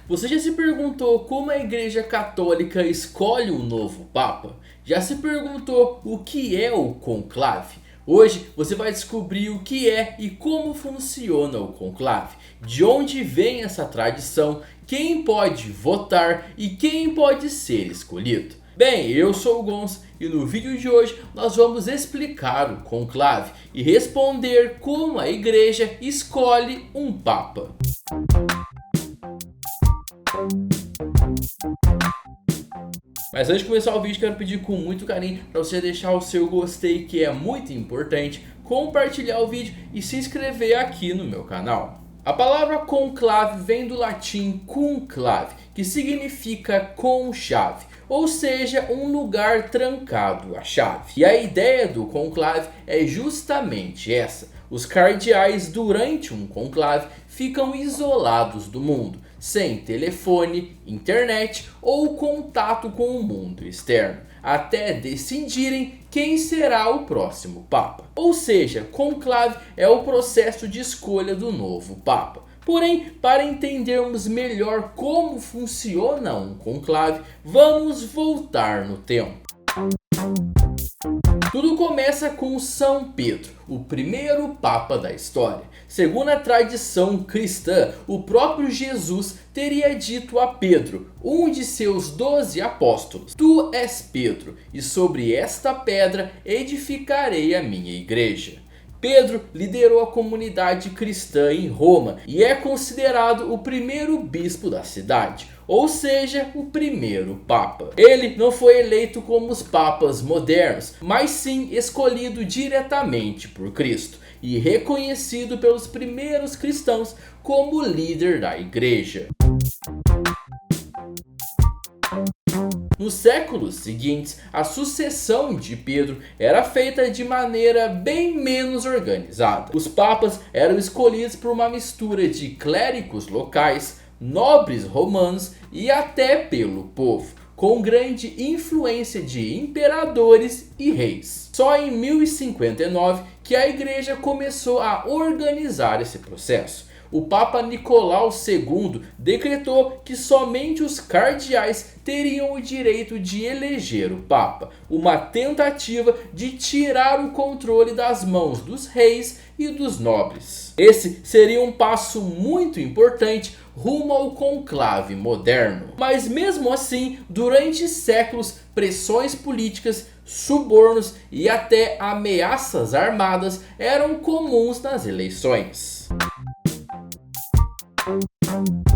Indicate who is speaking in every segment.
Speaker 1: Você já se perguntou como a Igreja Católica escolhe um novo Papa? Já se perguntou o que é o conclave? Hoje você vai descobrir o que é e como funciona o conclave, de onde vem essa tradição, quem pode votar e quem pode ser escolhido. Bem, eu sou o Gonz e no vídeo de hoje nós vamos explicar o conclave e responder como a Igreja escolhe um Papa. Mas antes de começar o vídeo, quero pedir com muito carinho para você deixar o seu gostei, que é muito importante, compartilhar o vídeo e se inscrever aqui no meu canal. A palavra conclave vem do latim conclave, que significa com chave, ou seja, um lugar trancado à chave. E a ideia do conclave é justamente essa. Os cardeais durante um conclave ficam isolados do mundo, sem telefone, internet ou contato com o mundo externo, até decidirem quem será o próximo Papa. Ou seja, conclave é o processo de escolha do novo Papa. Porém, para entendermos melhor como funciona um conclave, vamos voltar no tempo. Tudo começa com São Pedro, o primeiro Papa da história. Segundo a tradição cristã, o próprio Jesus teria dito a Pedro, um de seus 12 apóstolos: Tu és Pedro, e sobre esta pedra edificarei a minha igreja. Pedro liderou a comunidade cristã em Roma e é considerado o primeiro bispo da cidade, ou seja, o primeiro Papa. Ele não foi eleito como os papas modernos, mas sim escolhido diretamente por Cristo e reconhecido pelos primeiros cristãos como líder da igreja. Nos séculos seguintes, a sucessão de Pedro era feita de maneira bem menos organizada. Os papas eram escolhidos por uma mistura de clérigos locais, nobres romanos e até pelo povo, com grande influência de imperadores e reis. Só em 1059 que a igreja começou a organizar esse processo. O Papa Nicolau II decretou que somente os cardeais teriam o direito de eleger o Papa, uma tentativa de tirar o controle das mãos dos reis e dos nobres. Esse seria um passo muito importante rumo ao conclave moderno. Mas mesmo assim, durante séculos, pressões políticas, subornos e até ameaças armadas eram comuns nas eleições.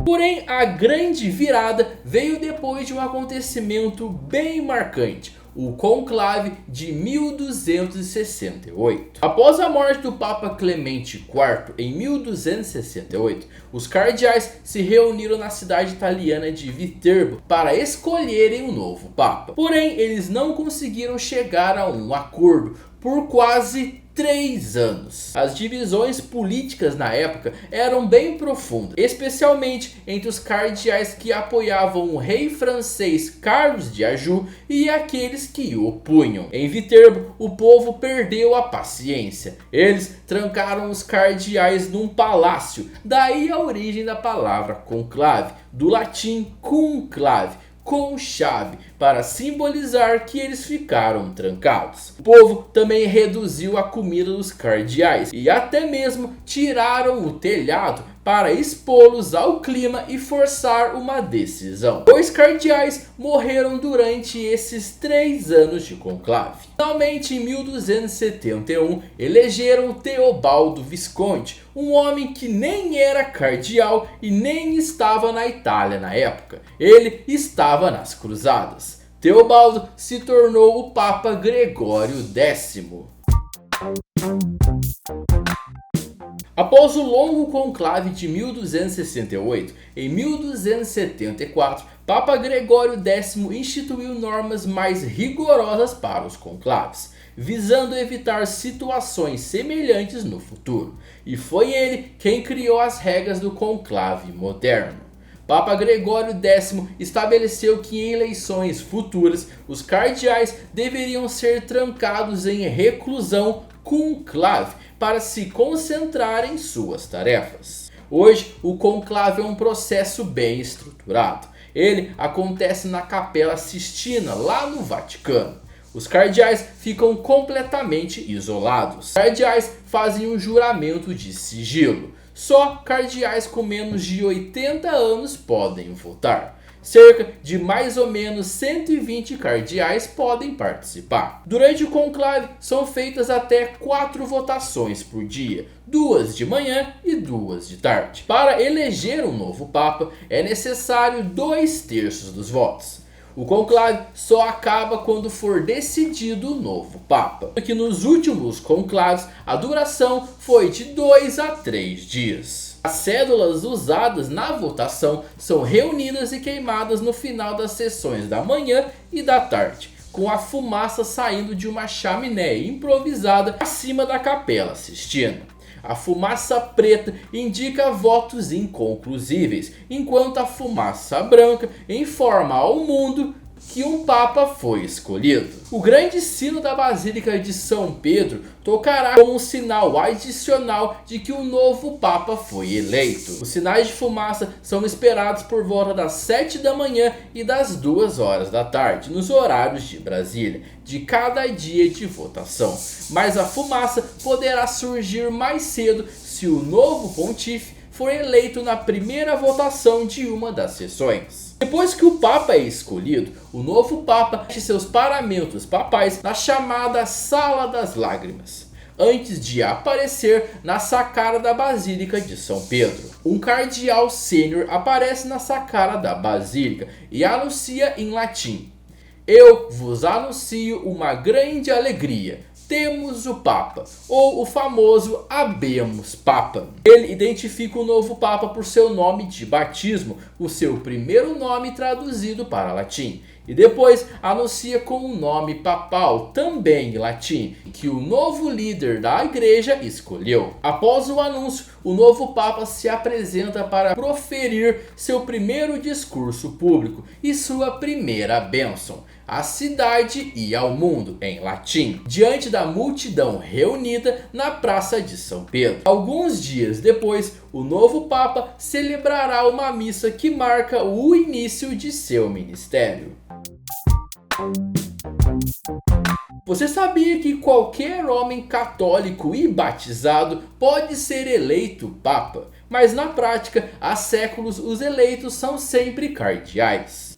Speaker 1: Porém, a grande virada veio depois de um acontecimento bem marcante: o conclave de 1268. Após a morte do Papa Clemente IV em 1268, os cardeais se reuniram na cidade italiana de Viterbo para escolherem um novo Papa. Porém, eles não conseguiram chegar a um acordo por quase 3 anos. As divisões políticas na época eram bem profundas, especialmente entre os cardeais que apoiavam o rei francês Carlos de Anjou e aqueles que o opunham. Em Viterbo, o povo perdeu a paciência. Eles trancaram os cardeais num palácio, daí a origem da palavra conclave, do latim conclave, com chave, para simbolizar que eles ficaram trancados. O povo também reduziu a comida dos cardeais e até mesmo tiraram o telhado para expô-los ao clima e forçar uma decisão. 2 cardeais morreram durante esses 3 anos de conclave. Finalmente, em 1271, elegeram Teobaldo Visconti, um homem que nem era cardeal e nem estava na Itália na época. Ele estava nas cruzadas. Teobaldo se tornou o Papa Gregório X. Após o longo conclave de 1268, em 1274, Papa Gregório X instituiu normas mais rigorosas para os conclaves, visando evitar situações semelhantes no futuro. E foi ele quem criou as regras do conclave moderno. Papa Gregório X estabeleceu que em eleições futuras os cardeais deveriam ser trancados em reclusão conclave para se concentrar em suas tarefas. Hoje, o conclave é um processo bem estruturado. Ele acontece na Capela Sistina, lá no Vaticano. Os cardeais ficam completamente isolados. Os cardeais fazem um juramento de sigilo. Só cardeais com menos de 80 anos podem votar. Cerca de mais ou menos 120 cardeais podem participar. Durante o conclave são feitas até 4 votações por dia, 2 de manhã e 2 de tarde. Para eleger um novo papa é necessário 2/3 dos votos. O conclave só acaba quando for decidido o novo papa, porque nos últimos conclaves a duração foi de 2 a 3 dias. As cédulas usadas na votação são reunidas e queimadas no final das sessões da manhã e da tarde, com a fumaça saindo de uma chaminé improvisada acima da Capela Sistina. A fumaça preta indica votos inconclusíveis, enquanto a fumaça branca informa ao mundo que um papa foi escolhido. O grande sino da Basílica de São Pedro tocará como um sinal adicional de que o novo papa foi eleito. Os sinais de fumaça são esperados por volta das 7 da manhã e das 2 horas da tarde, nos horários de Brasília, de cada dia de votação. Mas a fumaça poderá surgir mais cedo se o novo pontífice for eleito na primeira votação de uma das sessões. Depois que o Papa é escolhido, o novo Papa deixa seus paramentos papais na chamada Sala das Lágrimas, antes de aparecer na sacada da Basílica de São Pedro. Um cardeal sênior aparece na sacada da Basílica e anuncia em latim: "Eu vos anuncio uma grande alegria. Temos o Papa", ou o famoso Habemus Papa. Ele identifica o novo Papa por seu nome de batismo, o seu primeiro nome traduzido para latim, e depois anuncia com um nome papal, também em latim, que o novo líder da igreja escolheu. Após o anúncio, o novo Papa se apresenta para proferir seu primeiro discurso público e sua primeira bênção à cidade e ao mundo, em latim, diante da multidão reunida na Praça de São Pedro. Alguns dias depois, o novo Papa celebrará uma missa que marca o início de seu ministério. Você sabia que qualquer homem católico e batizado pode ser eleito Papa? Mas na prática, há séculos os eleitos são sempre cardeais.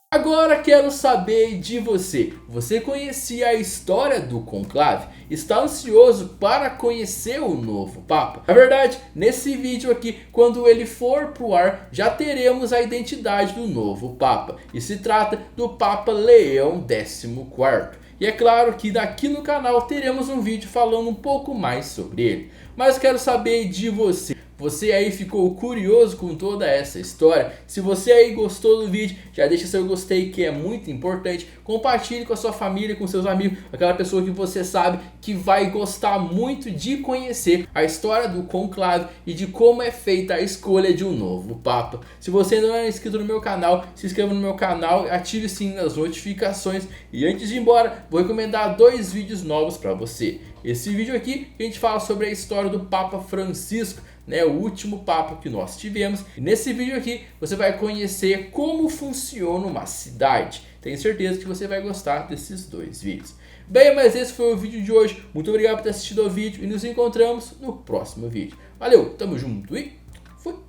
Speaker 1: Agora quero saber de você. Você conhecia a história do conclave? Está ansioso para conhecer o novo Papa? Na verdade, nesse vídeo aqui, quando ele for pro ar, já teremos a identidade do novo Papa. E se trata do Papa Leão XIV. E é claro que daqui no canal teremos um vídeo falando um pouco mais sobre ele. Mas quero saber de você. Você aí ficou curioso com toda essa história? Se você aí gostou do vídeo, já deixa seu gostei, que é muito importante. Compartilhe com a sua família, com seus amigos, aquela pessoa que você sabe que vai gostar muito de conhecer a história do conclave e de como é feita a escolha de um novo Papa. Se você ainda não é inscrito no meu canal, se inscreva no meu canal, ative o sininho das notificações. E antes de ir embora, vou recomendar 2 vídeos novos para você. Esse vídeo aqui, a gente fala sobre a história do Papa Francisco, o último Papa que nós tivemos. E nesse vídeo aqui você vai conhecer como funciona uma cidade. Tenho certeza que você vai gostar desses 2 vídeos. Bem, mas esse foi o vídeo de hoje. Muito obrigado por ter assistido ao vídeo e nos encontramos no próximo vídeo. Valeu, tamo junto e